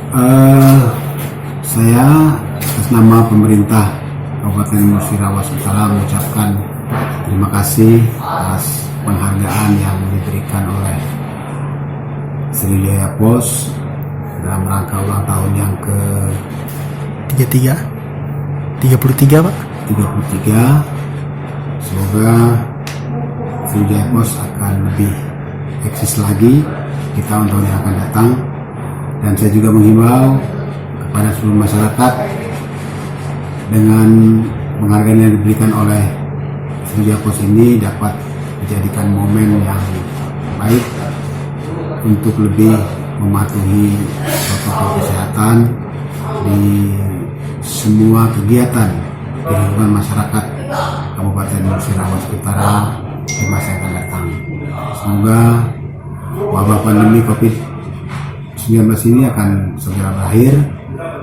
Eh, saya atas nama pemerintah Kabupaten Musirawas Utara mengucapkan terima kasih atas penghargaan yang diberikan oleh Sriwijaya Pos dalam rangka ulang tahun yang ke 33 Pak. 33. Semoga Sriwijaya Pos akan lebih eksis lagi di tahun-tahun yang akan datang. Dan saya juga menghimbau kepada seluruh masyarakat dengan penghargaan yang diberikan oleh Sriwijaya Pos ini dapat dijadikan momen yang baik untuk lebih mematuhi protokol kesehatan di semua kegiatan di lingkungan masyarakat Kabupaten Musirawas Utara di masa yang akan datang. Semoga wabah pandemi COVID-19 ini akan segera berakhir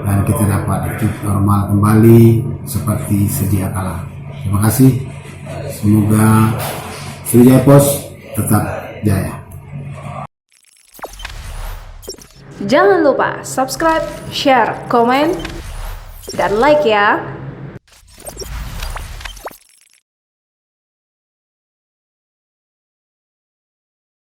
dan kita dapat hidup normal kembali seperti sedia kala. Terima kasih. Semoga Sriwijaya Pos tetap jaya. Jangan lupa subscribe, share, komen, dan like ya.